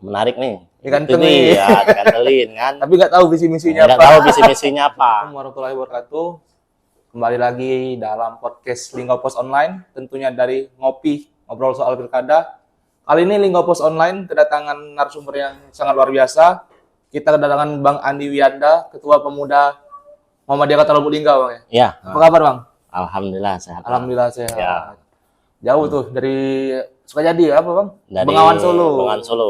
menarik nih. Ikan Itu nih, ya, dikandelin kan. Tapi nggak tahu visi misinya Nggak apa. tahu visi misinya apa. Assalamualaikum warahmatullahi wabarakatuh. Kembali lagi dalam podcast Linggo Pos Online, tentunya dari Ngopi, ngobrol soal pilkada. Kali ini Linggo Pos Online kedatangan narasumber yang sangat luar biasa. Kita kedatangan Bang Andi Wiyanda, Ketua Pemuda Muhammadiyah Kota Lubuk Linggau, Bang ya. Ya. Apa kabar, Bang? Alhamdulillah sehat. Alhamdulillah sehat. Ya. Jauh tuh dari Sukajadi apa, Bang? Dari Bengawan Solo. Bengawan Solo.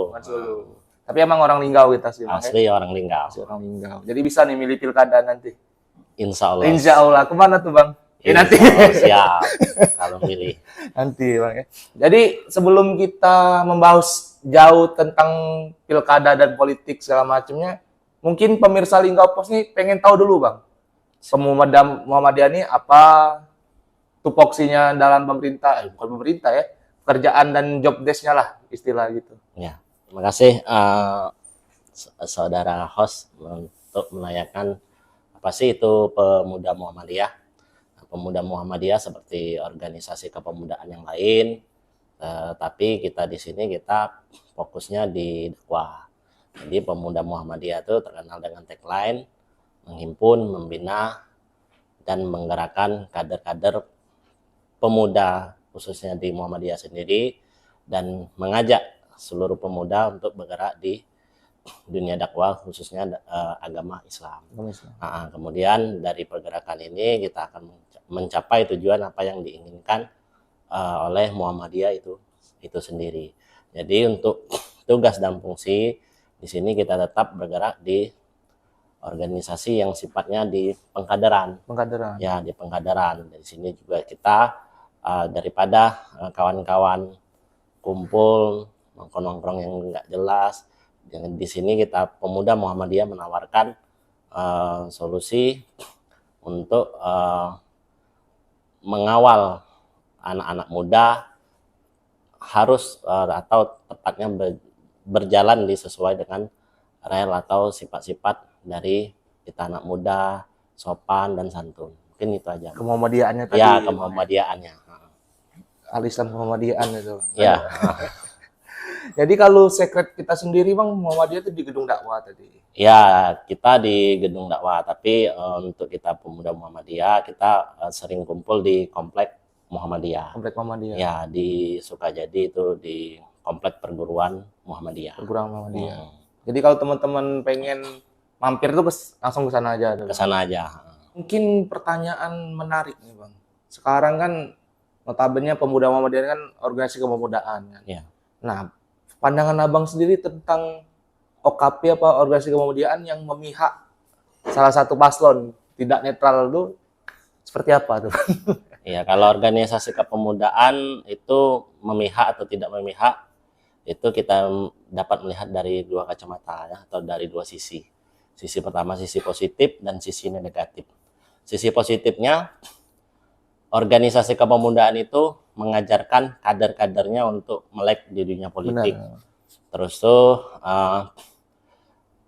Tapi emang orang Linggau kita sih, Bang. Asli orang Linggau. Asli orang Linggau. Jadi bisa nih milih pilkada nanti. Insya Allah. Insya Allah. Kemana tuh, Bang? Nanti. Siap. Kalau milih. Nanti, Bang ya. Jadi sebelum kita membahas jauh tentang pilkada dan politik segala macamnya, mungkin pemirsa Linggau Pos nih pengen tahu dulu, Bang. Pemuda Muhammadiyah ini apa tupoksinya dalam pemerintah, bukan pemerintah ya, pekerjaan dan job desk-nya lah istilah gitu. Ya. Terima kasih saudara host untuk menanyakan apa sih itu Pemuda Muhammadiyah. Pemuda Muhammadiyah seperti organisasi kepemudaan yang lain, tapi kita di sini kita fokusnya di dakwah. Jadi Pemuda Muhammadiyah itu terkenal dengan tagline menghimpun, membina, dan menggerakkan kader-kader pemuda khususnya di Muhammadiyah sendiri dan mengajak seluruh pemuda untuk bergerak di dunia dakwah khususnya agama Islam. Kemudian dari pergerakan ini kita akan mencapai tujuan apa yang diinginkan oleh Muhammadiyah itu sendiri. Jadi untuk tugas dan fungsi di sini kita tetap bergerak di organisasi yang sifatnya di pengkaderan. Ya, di pengkaderan. Dari sini juga kita daripada kawan-kawan kumpul nongkrong-nongkrong yang nggak jelas. Di sini kita Pemuda Muhammadiyah menawarkan solusi untuk mengawal anak-anak muda harus atau tepatnya berjalan sesuai dengan rel atau sifat-sifat dari kita anak muda, sopan dan santun. Mungkin itu aja. Kemuhammadiyaannya tadi. Ya, kemuhammadiyaannya. Al-Islam Muhammadiyaan itu. Ya. Jadi kalau sekret kita sendiri, Bang, Muhammadiyah itu di gedung dakwah tadi. Ya, kita di gedung dakwah, tapi untuk kita Pemuda Muhammadiyah kita sering kumpul di komplek Muhammadiyah. Komplek Muhammadiyah. Ya, di Sukajadi itu di komplek perguruan Muhammadiyah. Perguruan Muhammadiyah. Jadi kalau teman-teman pengen mampir tuh langsung ke sana aja. Ke sana aja. Mungkin pertanyaan menarik nih, Bang. Sekarang kan notabene Pemuda Muhammadiyah kan organisasi kepemudaan kan. Ya. Nah, pandangan Abang sendiri tentang OKP apa organisasi kemudiaan yang memihak salah satu paslon, tidak netral itu seperti apa tuh? Ya, kalau organisasi kepemudaan itu memihak atau tidak memihak itu kita dapat melihat dari dua kacamata ya, atau dari dua sisi. Sisi pertama sisi positif dan sisi negatif. Sisi positifnya organisasi kepemudaan itu mengajarkan kader-kadernya untuk melek di dunia politik. Benar. Terus tuh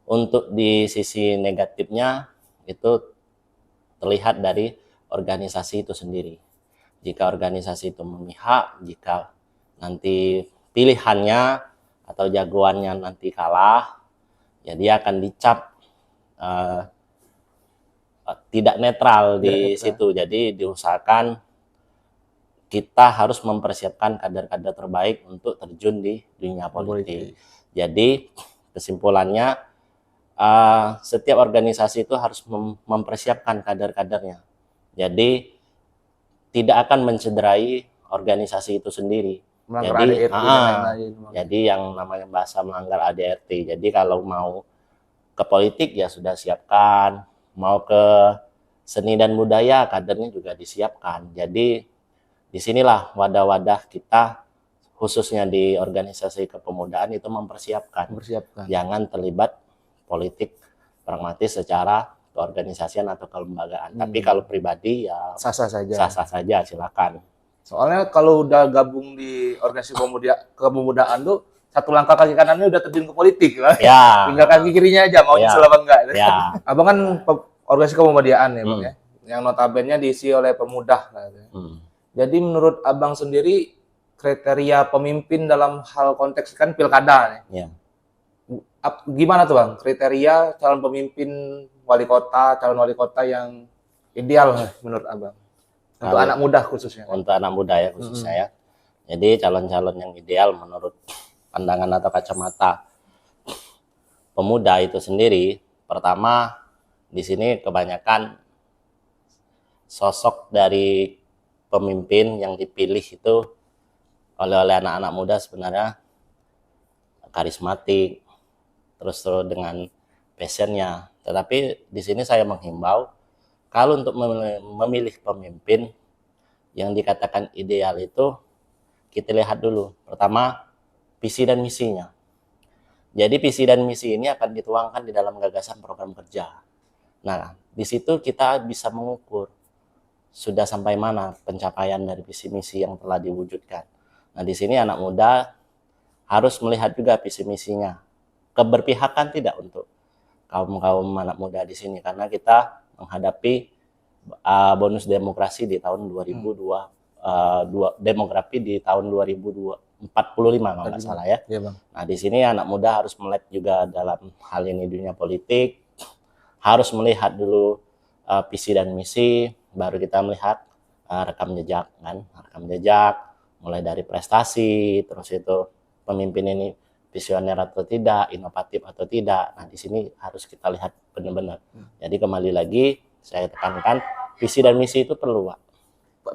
untuk di sisi negatifnya itu terlihat dari organisasi itu sendiri. Jika organisasi itu memihak, jika nanti pilihannya atau jagoannya nanti kalah, ya dia akan dicap tidak netral di situ. Jadi diusahakan kita harus mempersiapkan kader-kader terbaik untuk terjun di dunia politik. Jadi kesimpulannya setiap organisasi itu harus mempersiapkan kader-kadernya. Jadi tidak akan mencederai organisasi itu sendiri. Jadi yang namanya bahasa melanggar ADRT. Jadi kalau mau ke politik ya sudah siapkan, mau ke seni dan budaya kadernya juga disiapkan. Jadi disinilah wadah-wadah kita khususnya di organisasi kepemudaan itu mempersiapkan. Jangan terlibat politik pragmatis secara keorganisasian atau kelembagaan. Tapi kalau pribadi ya sah-sah saja, silakan. Soalnya kalau udah gabung di organisasi kepemudaan tuh satu langkah kaki kanannya udah terjun ke politik lah. Ya. Tinggal kaki kirinya aja mau nyusul apa enggak. Ya. Abang kan organisasi kemuhammadiyaan ya, Bang ya. Yang notabene diisi oleh pemuda. Jadi menurut Abang sendiri kriteria pemimpin dalam hal konteks kan pilkada nih. Gimana tuh Bang kriteria calon pemimpin wali kota, calon wali kota yang ideal menurut Abang? Untuk Kalau anak muda khususnya. untuk anak muda ya khususnya ya. Jadi calon-calon yang ideal menurut pandangan atau kacamata pemuda itu sendiri, pertama di sini kebanyakan sosok dari pemimpin yang dipilih itu oleh anak-anak muda sebenarnya karismatik, terus dengan passionnya. Tetapi di sini saya menghimbau kalau untuk memilih pemimpin yang dikatakan ideal itu kita lihat dulu pertama visi dan misinya. Jadi visi dan misi ini akan dituangkan di dalam gagasan program kerja. Nah, di situ kita bisa mengukur sudah sampai mana pencapaian dari visi misi yang telah diwujudkan. Nah, di sini anak muda harus melihat juga visi misinya. Keberpihakan tidak untuk kaum-kaum anak muda di sini karena kita menghadapi bonus demokrasi di tahun 2002 demografi di tahun 2045 kalau nggak salah ya. Iya, Bang. Nah, di sini anak muda harus melek juga dalam hal ini dunia politik, harus melihat dulu visi dan misi, baru kita melihat rekam jejak kan, rekam jejak mulai dari prestasi, terus itu pemimpin ini visioner atau tidak, inovatif atau tidak. Nah, di sini harus kita lihat benar-benar. Jadi kembali lagi saya tekankan visi dan misi itu perlu, Pak.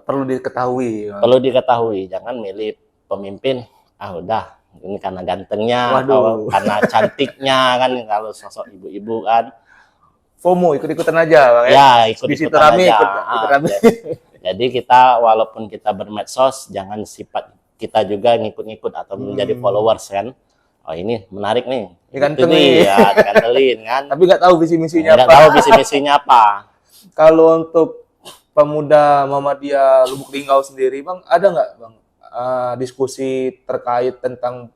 Perlu diketahui. Perlu diketahui, jangan milih pemimpin udah ini karena gantengnya atau karena cantiknya kan, kalau sosok ibu-ibu kan FOMO ikut-ikutan aja Bang ya ikut-ikutan aja. ikut rame. Jadi kita walaupun kita bermedsos jangan sifat kita juga ngikut-ngikut atau menjadi followers kan. Oh ini menarik nih. Itu nih ya dikandelin kan. Tapi nggak tahu visi misinya apa. Nggak tahu visi misinya apa. Kalau untuk pemuda Muhammadiyah Lubuk Linggau sendiri Bang, ada nggak Bang diskusi terkait tentang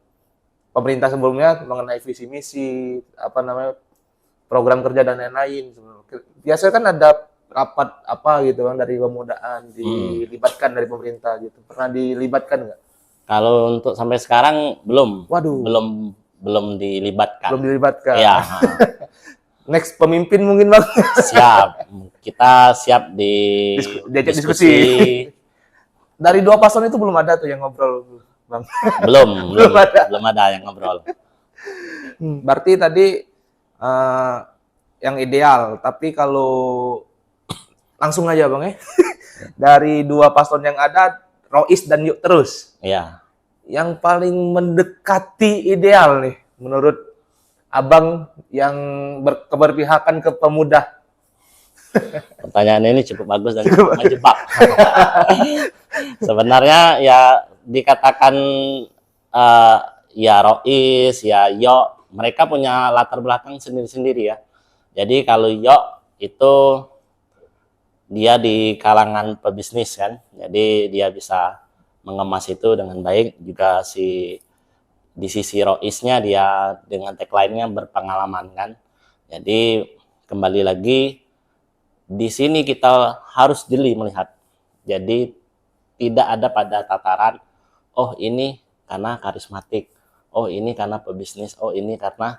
pemerintah sebelumnya mengenai visi misi, apa namanya, program kerja dan lain-lain. Biasanya kan ada rapat apa gitu Bang dari pemudaan dilibatkan dari pemerintah gitu. Pernah dilibatkan nggak? Kalau untuk sampai sekarang belum. Waduh. Belum dilibatkan. Belum dilibatkan. Ya. Next pemimpin mungkin Bang. Siap. Kita siap diajak diskusi. Dari dua paslon itu belum ada tuh yang ngobrol, Bang. Belum ada yang ngobrol. Berarti tadi yang ideal, tapi kalau langsung aja Bang ya. Dari dua paslon yang ada, Rois dan Yuk terus. Iya. Yang paling mendekati ideal nih menurut Abang yang keberpihakan ke pemuda. Pertanyaan ini cukup bagus dan cukup menjebak. Sebenarnya ya dikatakan ya Rois, ya Yo, mereka punya latar belakang sendiri-sendiri ya. Jadi kalau Yo itu dia di kalangan pebisnis kan, jadi dia bisa mengemas itu dengan baik. Juga di sisi Roisnya dia dengan tagline-nya berpengalaman kan. Jadi kembali lagi di sini kita harus jeli melihat. Jadi tidak ada pada tataran oh ini karena karismatik, oh ini karena pebisnis, oh ini karena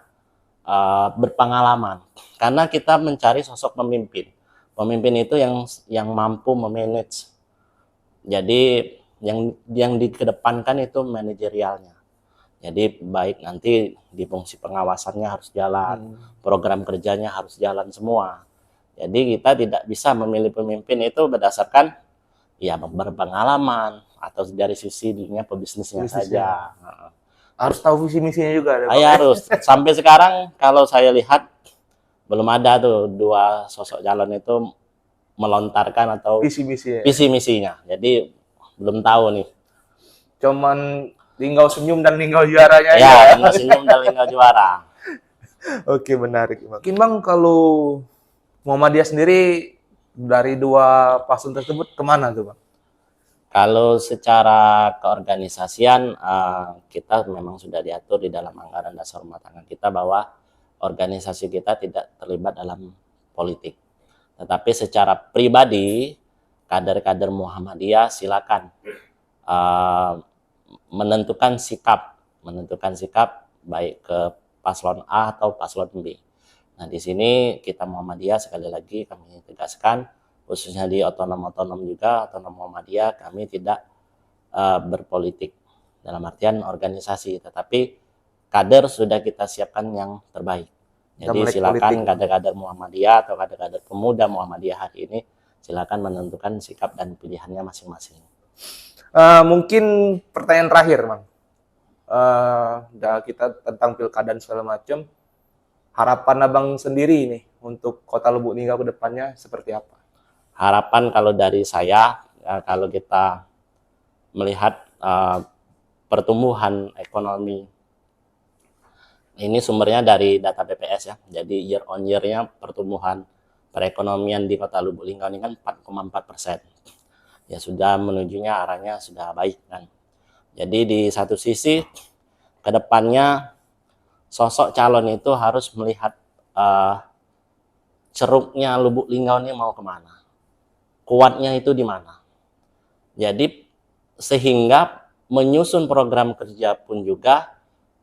berpengalaman. Karena kita mencari sosok pemimpin. Pemimpin itu yang mampu memanage. Jadi yang dikedepankan itu manajerialnya. Jadi baik nanti di fungsi pengawasannya harus jalan, program kerjanya harus jalan semua. Jadi kita tidak bisa memilih pemimpin itu berdasarkan ya berpengalaman atau dari sisi dunia pebisnisnya saja. Harus tahu visi misinya juga. Harus. Sampai sekarang kalau saya lihat belum ada tuh dua sosok calon itu melontarkan atau visi misinya. Jadi belum tahu nih. Cuman Linggau senyum dan Linggau juaranya. Ya, Linggau senyum dan Linggau juara. Oke, menarik. Mungkin Bang kalau Muhammadiyah sendiri dari dua paslon tersebut kemana tuh Bang? Kalau secara keorganisasian kita memang sudah diatur di dalam anggaran dasar rumah tangga kita bahwa organisasi kita tidak terlibat dalam politik. Tetapi secara pribadi kader-kader Muhammadiyah silakan menentukan sikap baik ke paslon A atau paslon B. Nah, di sini kita Muhammadiyah sekali lagi kami tegaskan, khususnya di otonom juga, otonom Muhammadiyah, kami tidak berpolitik dalam artian organisasi, tetapi kader sudah kita siapkan yang terbaik. Jadi silakan kader-kader Muhammadiyah atau kader-kader pemuda Muhammadiyah hari ini silakan menentukan sikap dan pilihannya masing-masing. Mungkin pertanyaan terakhir, Bang. Kita tentang pilkada dan segala macam. Harapan Abang sendiri nih untuk Kota Lubuk Linggau ke depannya seperti apa? Harapan kalau dari saya, kalau kita melihat pertumbuhan ekonomi, ini sumbernya dari data BPS ya. Jadi year on year-nya pertumbuhan perekonomian di Kota Lubuk Linggau ini kan 4,4%. Ya sudah menujunya arahnya sudah baik kan. Jadi di satu sisi ke depannya sosok calon itu harus melihat ceruknya Lubuk Linggau ini mau kemana, kuatnya itu di mana. Jadi sehingga menyusun program kerja pun juga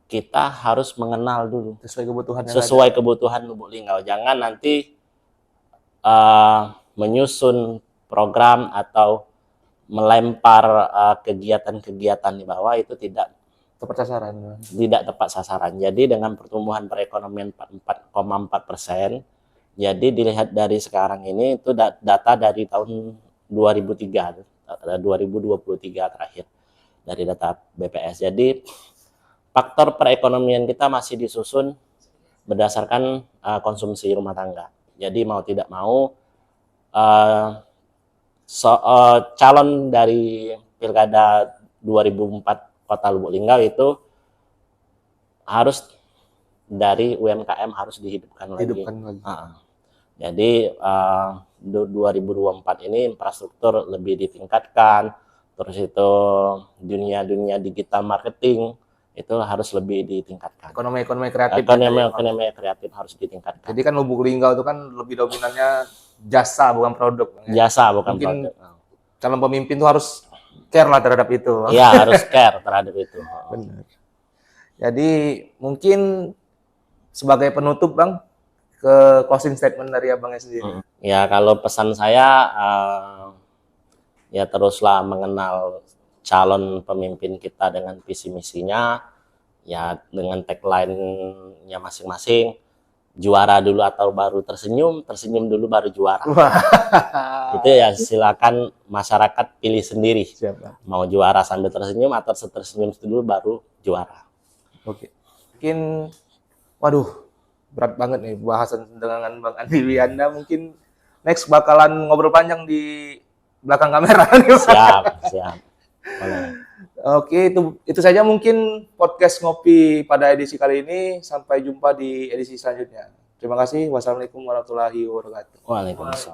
kita harus mengenal dulu sesuai kebutuhan Lubuk Linggau. Jangan nanti menyusun program atau melempar kegiatan-kegiatan di bawah itu tidak tepat sasaran. Jadi dengan pertumbuhan perekonomian 4,4%, jadi dilihat dari sekarang ini itu data dari tahun 2023 terakhir dari data BPS. Jadi faktor perekonomian kita masih disusun berdasarkan konsumsi rumah tangga. Jadi mau tidak mau calon dari Pilkada 2004 Kota Lubuk Linggau itu harus dari UMKM harus dihidupkan lagi. Jadi 2024 ini infrastruktur lebih ditingkatkan, terus itu dunia digital marketing itu harus lebih ditingkatkan. Ekonomi kreatif harus ditingkatkan. Jadi kan Lubuk Linggau itu kan lebih dominannya jasa bukan produk. Jasa bukan mungkin produk. Calon pemimpin tuh harus care lah terhadap itu. Iya, harus care terhadap itu. Benar. Jadi mungkin sebagai penutup Bang, ke closing statement dari Abangnya sendiri. Ya, kalau pesan saya ya teruslah mengenal calon pemimpin kita dengan visi misinya, ya dengan tagline-nya masing-masing, juara dulu atau baru tersenyum dulu baru juara. Itu ya silakan masyarakat pilih sendiri. Mau juara sambil tersenyum atau tersenyum dulu baru juara. Oke. Mungkin waduh, berat banget nih bahasan dengan Bang Andi Wianda. Mungkin next bakalan ngobrol panjang di belakang kamera. Siap. Oke, itu saja mungkin podcast ngopi pada edisi kali ini. Sampai jumpa di edisi selanjutnya. Terima kasih. Wassalamualaikum warahmatullahi wabarakatuh. Waalaikumsalam.